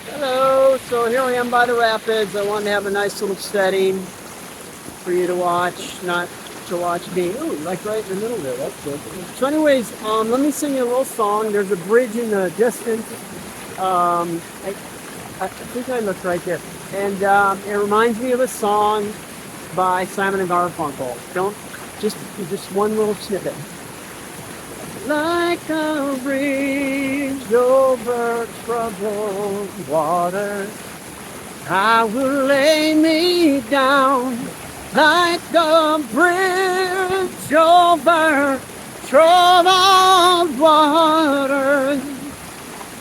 Hello, so here I am by the rapids. I wanted to have a nice little setting for you to watch, not to watch me. Ooh, like right in the middle there, that's good. So anyways, let me sing you a little song. There's a bridge in the distance. I think I looked right there. And it reminds me of a song by Simon and Garfunkel. Don't, just one little snippet. Like a bridge over troubled water, I will lay me down like a bridge over troubled waters.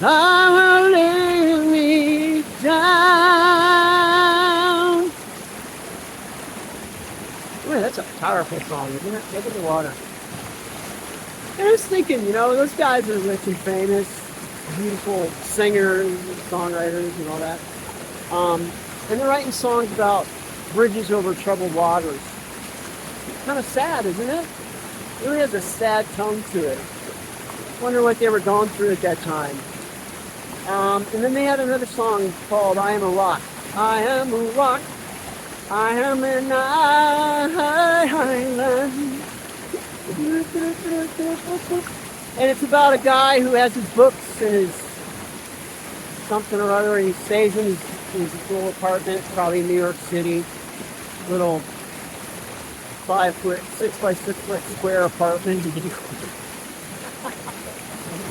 I will lay me down. Boy, that's a powerful song, isn't it? Look at the water. I was thinking, those guys are rich and famous, beautiful singers, songwriters, and all that. And they're writing songs about bridges over troubled waters. Kind of sad, isn't it? It really has a sad tone to it. Wonder what they were going through at that time. And then they had another song called I Am a Rock. I am a rock. I am an island. And it's about a guy who has his books and his something or other, and he stays in his little apartment, probably in New York City, little 6 by 6 foot square apartment.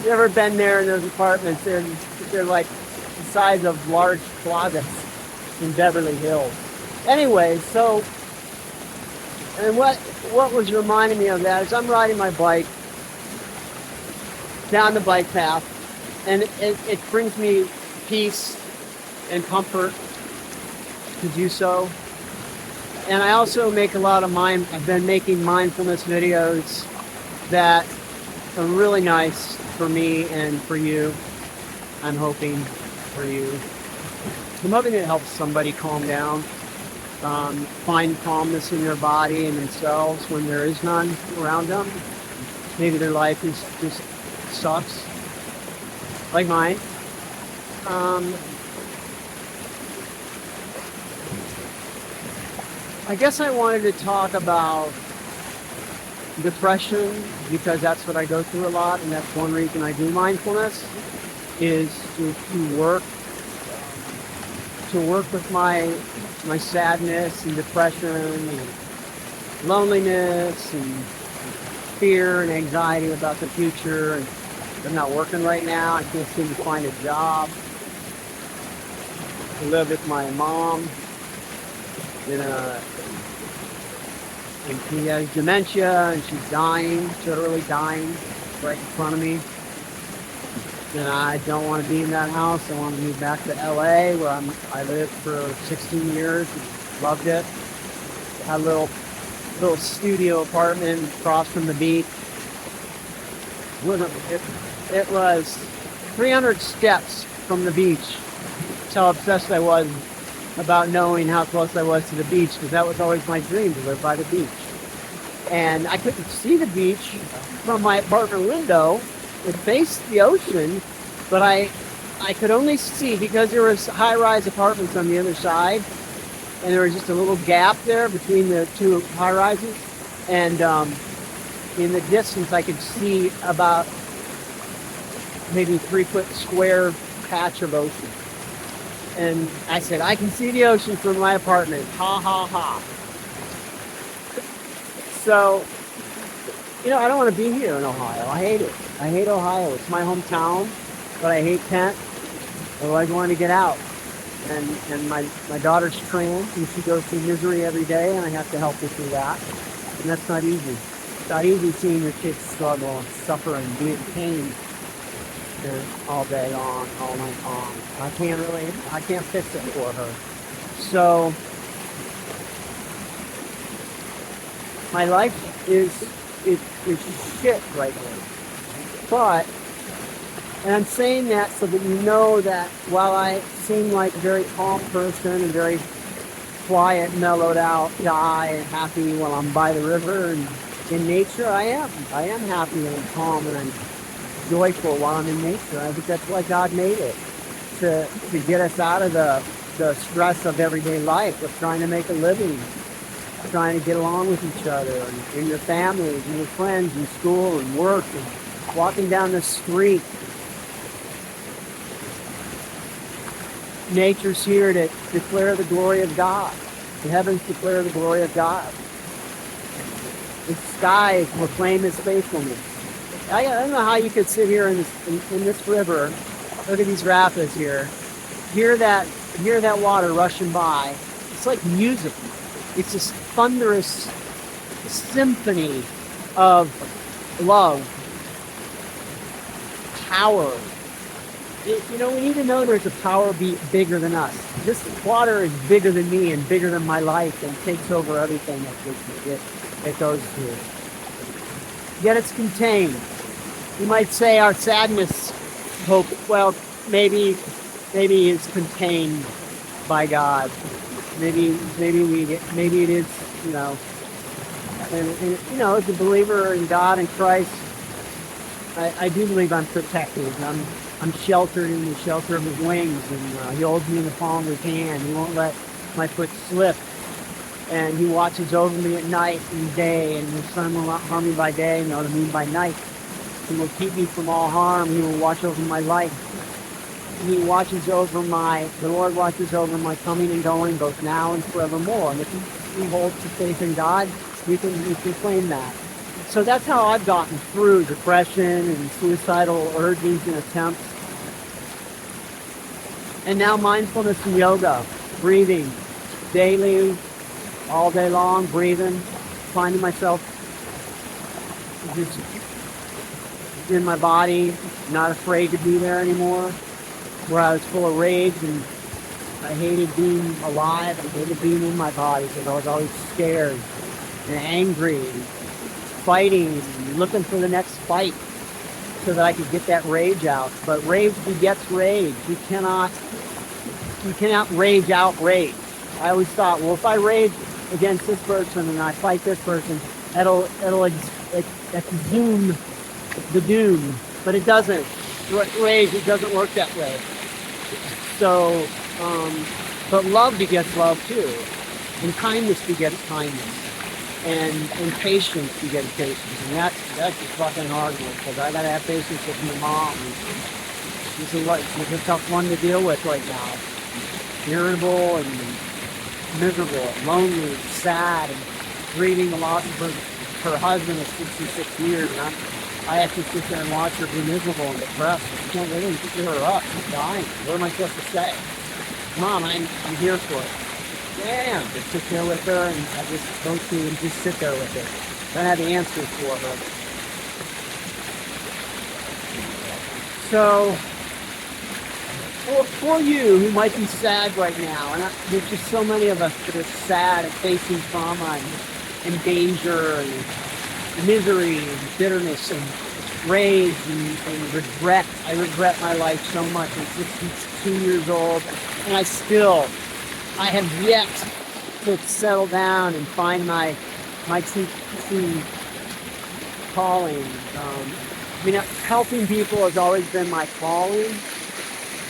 You ever been there in those apartments? They're like the size of large closets in Beverly Hills. Anyway, so, and what was reminding me of that is I'm riding my bike down the bike path, and it brings me peace and comfort to do so. And I also make a lot of I've been making mindfulness videos that are really nice for me and for you. I'm hoping for you. I'm hoping it helps somebody calm down, find calmness in their body and themselves when there is none around them. Maybe their life is just sucks, like mine. I guess I wanted to talk about depression because that's what I go through a lot, and that's one reason I do mindfulness is to work with my sadness and depression and loneliness and fear and anxiety about the future. And I'm not working right now. I can't seem to find a job. I live with my mom and she has dementia and she's dying, literally dying right in front of me. And I don't want to be in that house. I want to move back to LA where I lived for 16 years and loved it. Had a little studio apartment across from the beach. It was 300 steps from the beach. That's how obsessed I was about knowing how close I was to the beach, because that was always my dream, to live by the beach. And I couldn't see the beach from my apartment window. It faced the ocean, but I could only see, because there was high-rise apartments on the other side, and there was just a little gap there between the two high-rises, and in the distance I could see about maybe 3-foot square patch of ocean. And I said, I can see the ocean from my apartment. Ha, ha, ha. So, I don't want to be here in Ohio. I hate it. I hate Ohio. It's my hometown, but I hate Kent. Otherwise, I want to get out. And my daughter's trans, and she goes through misery every day, and I have to help her through that. And that's not easy. It's not easy seeing your kids struggle and suffer and be in pain all day long, all night long. I can't fix it for her. So my life is shit right now. But, and I'm saying that so that you know that while I seem like a very calm person and very quiet, mellowed out guy and happy while I'm by the river and in nature, I am happy and calm and I'm joyful while I'm in nature. I think that's why God made it. to get us out of the stress of everyday life of trying to make a living, trying to get along with each other and your families and your friends and school and work and walking down the street. Nature's here to declare the glory of God. The heavens declare the glory of God. The skies proclaim His faithfulness. I don't know how you could sit here in this river, look at these rapids here, hear that water rushing by. It's like music. It's this thunderous symphony of love, power. We need to know there's a power bigger than us. This water is bigger than me and bigger than my life and takes over everything that it goes through. Yet it's contained. You might say our sadness, hope, well, maybe it's contained by God. Maybe it is, and as a believer in God and Christ, I do believe I'm protected. I'm sheltered in the shelter of His wings, and He holds me in the palm of His hand. He won't let my foot slip, and He watches over me at night and day, and the sun will not harm me by day, nor the moon by night. He will keep me from all harm. He will watch over my life. The Lord watches over my coming and going, both now and forevermore. And if we hold to faith in God, we can claim that. So that's how I've gotten through depression and suicidal urgings and attempts. And now mindfulness and yoga, breathing daily, all day long, breathing, finding myself just in my body, not afraid to be there anymore, where I was full of rage and I hated being alive, I hated being in my body because I was always scared and angry and fighting and looking for the next fight so that I could get that rage out. But rage begets rage. You cannot rage out rage. I always thought, well, if I rage against this person and I fight this person, it'll exhume the doom. But it doesn't. Rage, it doesn't work that way. So, but love begets love too. And kindness begets kindness. And patience begets patience. And that's just fucking hard one, because I gotta have patience with my mom. She's a tough one to deal with right now. Irritable and miserable, and lonely, and sad, and grieving the loss of her husband of 66 years. And I have to sit there and watch her be miserable and depressed. I can't really pick her up. She's dying. What am I supposed to say? Mom, I'm here for it. Damn, just sit there with her, and I just go through and just sit there with her. Don't have the answers for her. So, for you who might be sad right now, and there's just so many of us that are sad and facing trauma and danger and misery and bitterness and rage and regret. I regret my life so much. I'm 62 years old, and I have yet to settle down and find my true calling. Helping people has always been my calling,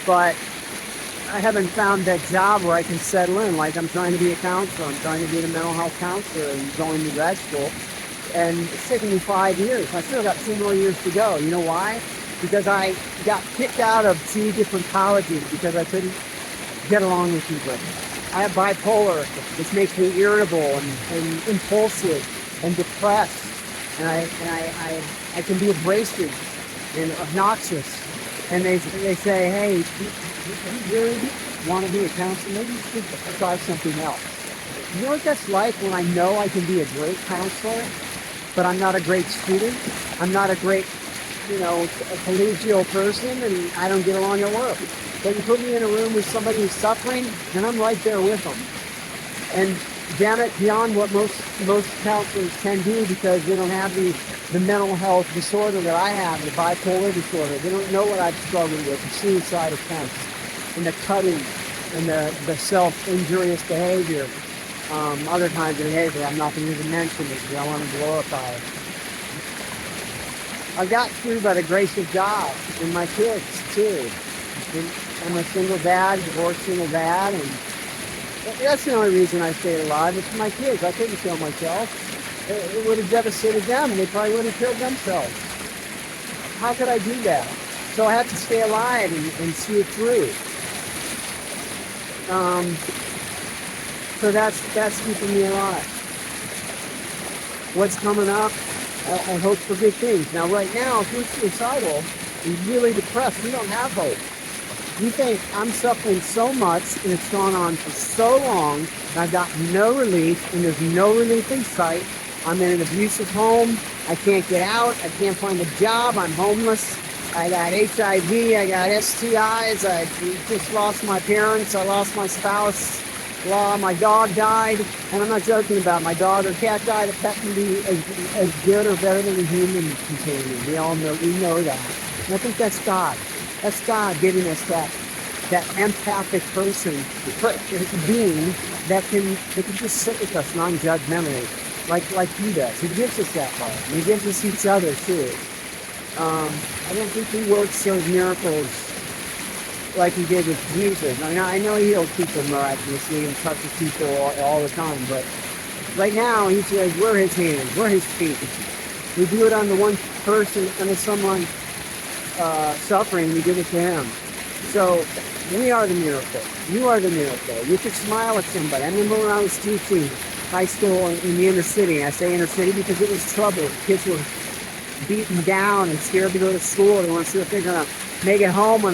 but I haven't found that job where I can settle in. Like, I'm trying to be a counselor. I'm trying to be a mental health counselor and going to grad school. And it's taken me 5 years. I still got 2 more years to go. You know why? Because I got kicked out of 2 different colleges because I couldn't get along with people. I have bipolar, which makes me irritable and impulsive and depressed. And I can be abrasive and obnoxious. And they say, hey, you really want to be a counselor? Maybe you should try something else. You know what that's like when I know I can be a great counselor, but I'm not a great student? I'm not a great, a collegial person, and I don't get along at work. But you put me in a room with somebody who's suffering, and I'm right there with them. And damn it, beyond what most counselors can do, because they don't have the mental health disorder that I have, the bipolar disorder. They don't know what I've struggled with, the suicide attempts, and the cutting, and the self-injurious behavior. Other kinds of behavior I'm not going to even mention because I want to glorify it. I got through by the grace of God and my kids too. I'm a single dad, divorced single dad, and that's the only reason I stayed alive. It's my kids. I couldn't kill myself. It would have devastated them, and they probably would have killed themselves. How could I do that? So I have to stay alive and see it through. So that's keeping me alive. What's coming up? I hope for good things. Now, right now, if you're suicidal, you're really depressed, you don't have hope. You think, I'm suffering so much, and it's gone on for so long, and I've got no relief, and there's no relief in sight. I'm in an abusive home. I can't get out. I can't find a job. I'm homeless. I got HIV. I got STIs. I just lost my parents. I lost my spouse. My dog died. And I'm not joking about my dog or cat died. A pet can be as good or better than a human companion. We know that. And I think that's God. That's God giving us that empathic being that can just sit with us non-judgmentally, like he does. He gives us that love. And he gives us each other too. I don't think he works those miracles like he did with Jesus. I know he heals people miraculously and touches people all the time, but right now he says we're his hands, we're his feet. We do it on the one person, and someone suffering, we give it to him. So we are the miracle. You are the miracle. You could smile at somebody. I remember when I was teaching high school in the inner city. I say inner city because it was trouble. Kids were beaten down and scared to go to school. They weren't sure if they're going to make it home or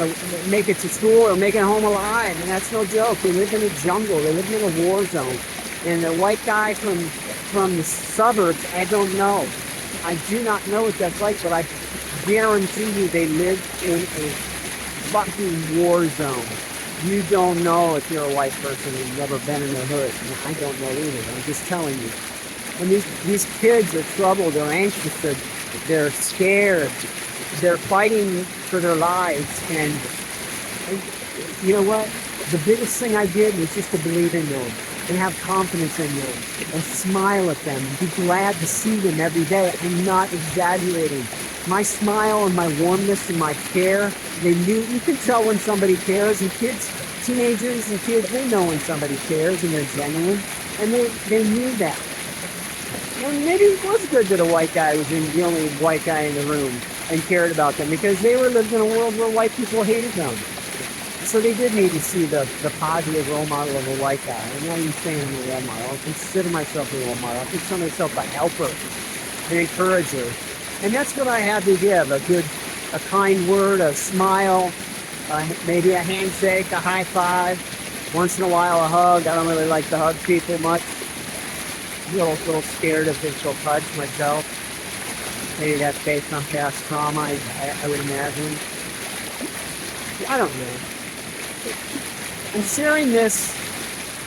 make it to school or make it home alive. And that's no joke. They lived in a jungle. They lived in a war zone. And the white guy from the suburbs, I don't know. I do not know what that's like, but I guarantee you they lived in a fucking war zone. You don't know if you're a white person and you've never been in the hood. I don't know either. I'm just telling you. And these kids are troubled. They're anxious. They're scared. They're fighting for their lives. And you know what? The biggest thing I did was just to believe in them and have confidence in them and smile at them and be glad to see them every day. I'm not exaggerating. My smile and my warmness and my care, you can tell when somebody cares, and kids, teenagers and kids, they know when somebody cares and they're genuine, and they knew that. And maybe it was good that a white guy was the only white guy in the room and cared about them, because they were living in a world where white people hated them. So they did need to see the positive role model of a white guy. I'm not even saying I'm a role model. I consider myself a role model. I consider myself a helper, an encourager. And that's what I have to give, a kind word, a smile, maybe a handshake, a high five, once in a while a hug. I don't really like to hug people much. I'm a little scared of physical touch myself. Maybe that's based on past trauma, I would imagine. I don't know. I'm sharing this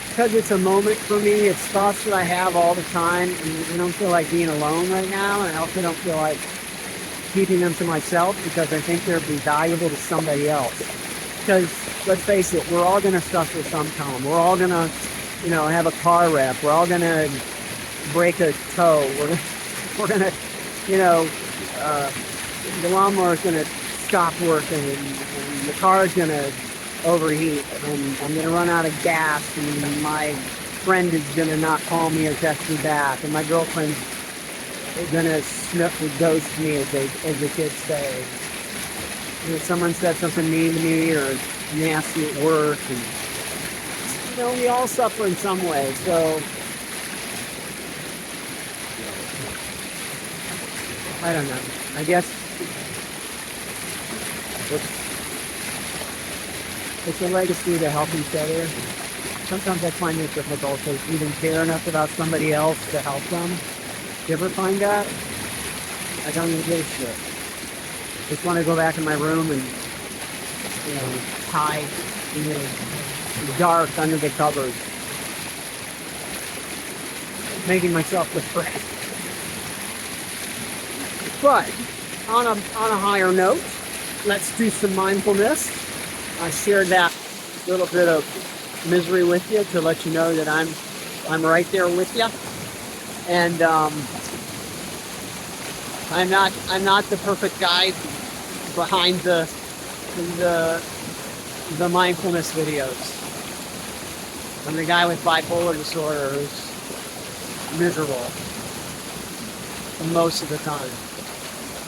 because it's a moment for me. It's thoughts that I have all the time, and I don't feel like being alone right now, and I also don't feel like keeping them to myself, because I think they'll be valuable to somebody else. Because let's face it, we're all going to suffer sometime. We're all going to, have a car wreck. We're all going to break a toe. We're going to, the lawnmower's going to stop working, and the car's going to overheat, and I'm going to run out of gas, and my friend is going to not call me or text me back, and my girlfriend's going to sniff or ghost me, as the kids say. Someone said something mean to me or nasty at work, and we all suffer in some way. So I don't know. I guess it's a legacy to help each other. Sometimes I find it difficult to even care enough about somebody else to help them. You ever find that? I don't even give a shit. Just want to go back in my room and, hide in the dark under the covers, making myself depressed. But on a higher note, let's do some mindfulness. I shared that little bit of misery with you to let you know that I'm right there with you, and I'm not the perfect guy behind the the mindfulness videos. I'm the guy with bipolar disorder who's miserable most of the time.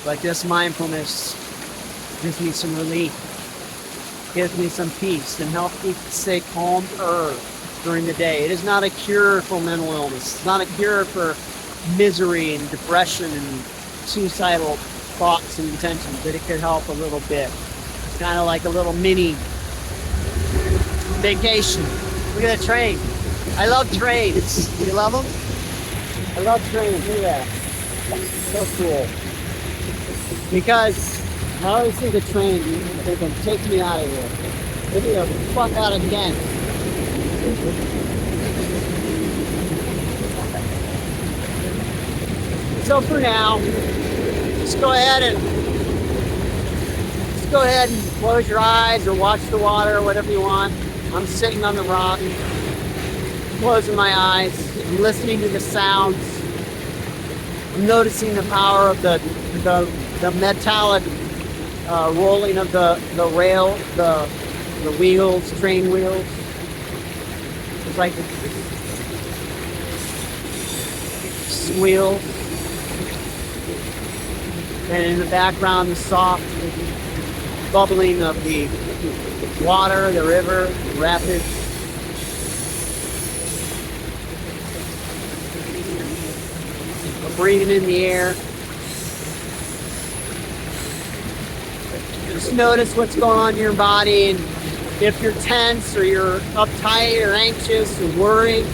But this mindfulness gives me some relief, gives me some peace, and helps me stay calmer during the day. It is not a cure for mental illness. It's not a cure for misery and depression and suicidal thoughts and intentions, but it could help a little bit. It's kind of like a little mini vacation. Look at that train. I love trains. You love them? I love trains. Look at that. So cool. Because I always think of trains, they can take me out of here. Take me the fuck out again. So for now, just go ahead and close your eyes or watch the water or whatever you want. I'm sitting on the rock, closing my eyes. I'm listening to the sounds. I'm noticing the power of the metallic rolling of the rail, the wheels, train wheels. It's like wheels. And in the background, the soft bubbling of the water, the river, the rapids. I'm breathing in the air. Just notice what's going on in your body, and if you're tense or you're uptight or anxious or worried,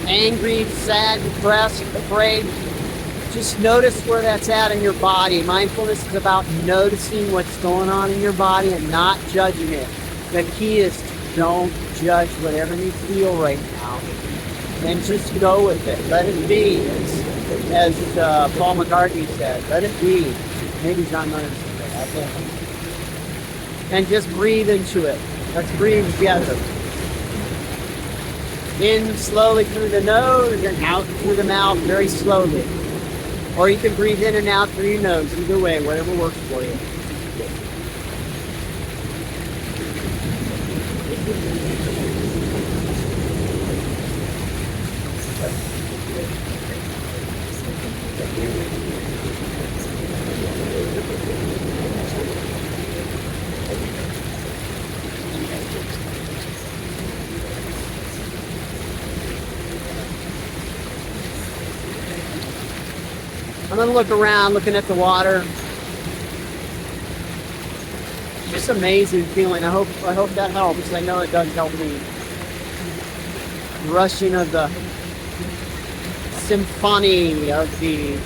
angry, sad, depressed, afraid, just notice where that's at in your body. Mindfulness is about noticing what's going on in your body and not judging it. The key is don't judge whatever you feel right now, and just go with it. Let it be, as Paul McCartney said. Let it be. Maybe John Lennon said that. I can't remember. And just breathe into it. Let's breathe together. In slowly through the nose and out through the mouth very slowly. Or you can breathe in and out through your nose. Either way, whatever works for you. I'm going to look around, looking at the water. Just amazing feeling. I hope that helps. I know it does help me. The rushing of the symphony of the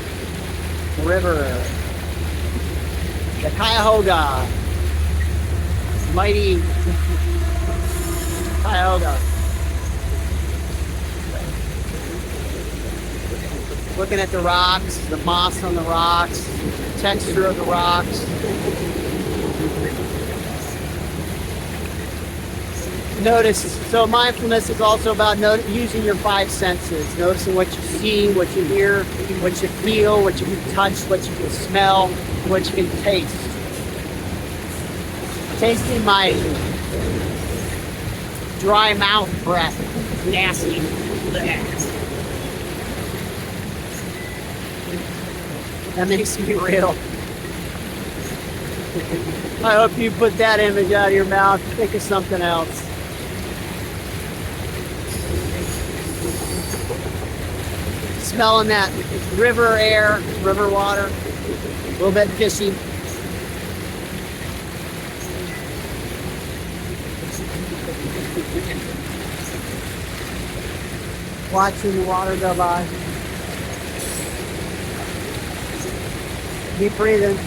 river. The Cuyahoga. Mighty Cuyahoga. Looking at the rocks, the moss on the rocks, the texture of the rocks. Notice, so mindfulness is also about using your five senses, noticing what you see, what you hear, what you feel, what you can touch, what you can smell, what you can taste. Tasting my dry mouth breath, nasty. That makes me real. I hope you put that image out of your mouth. Think of something else. Smelling that river air, river water, a little bit fishy. Watching the water go by. Keep breathing.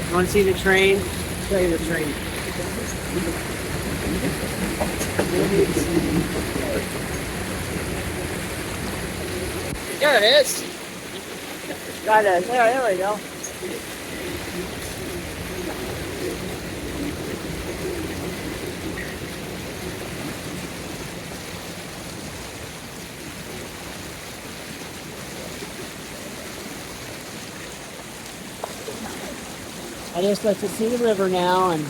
You want to see the train? I'll show you the train. There it is. There we go. I just like to see the river now, and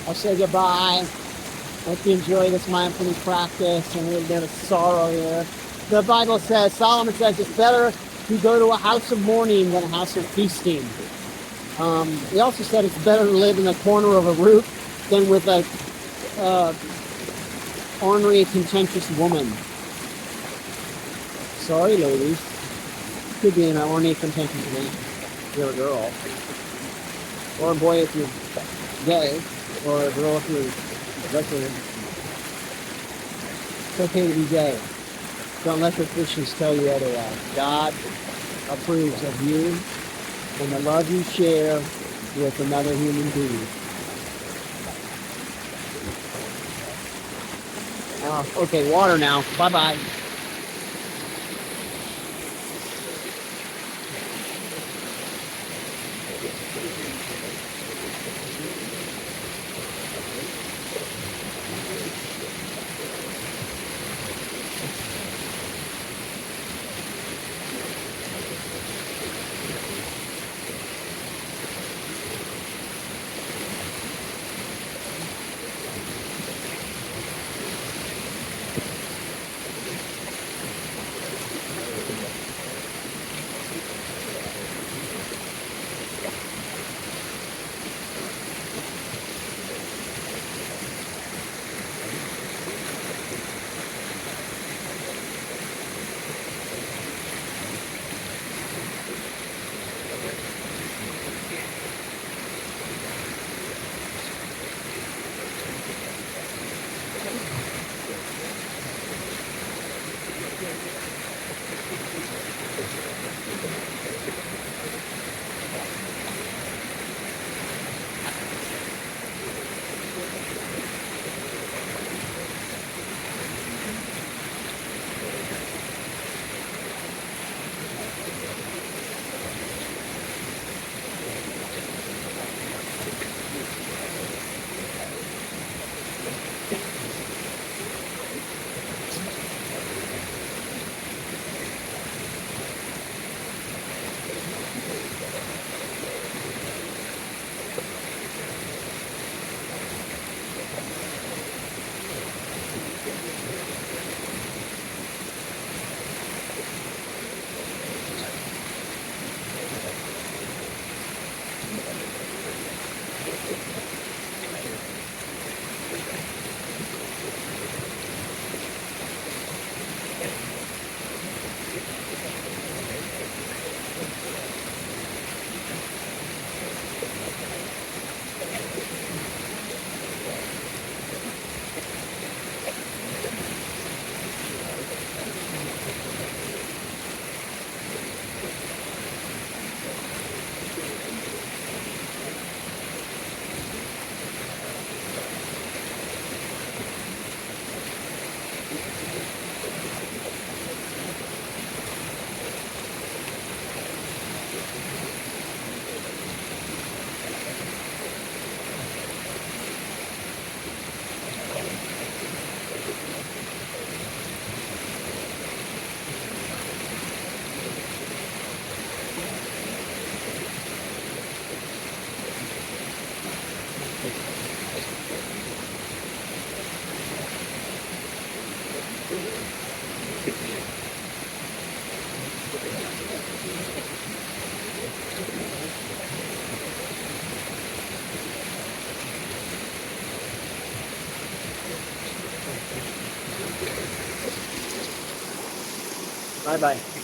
I'll say goodbye. Hope you enjoy this mindfulness practice and a little bit of sorrow here. The Bible says, Solomon says, it's better to go to a house of mourning than a house of feasting. He also said it's better to live in the corner of a roof than with a ornery, contentious woman. Sorry, ladies. Could be an ornery, contentious man if you're a girl. Or a boy if you're gay. Or a girl if you're lesbian. It's okay to be gay. Don't let the Christians tell you otherwise. God approves of you and the love you share with another human being. Okay, water now. Bye-bye. Bye-bye.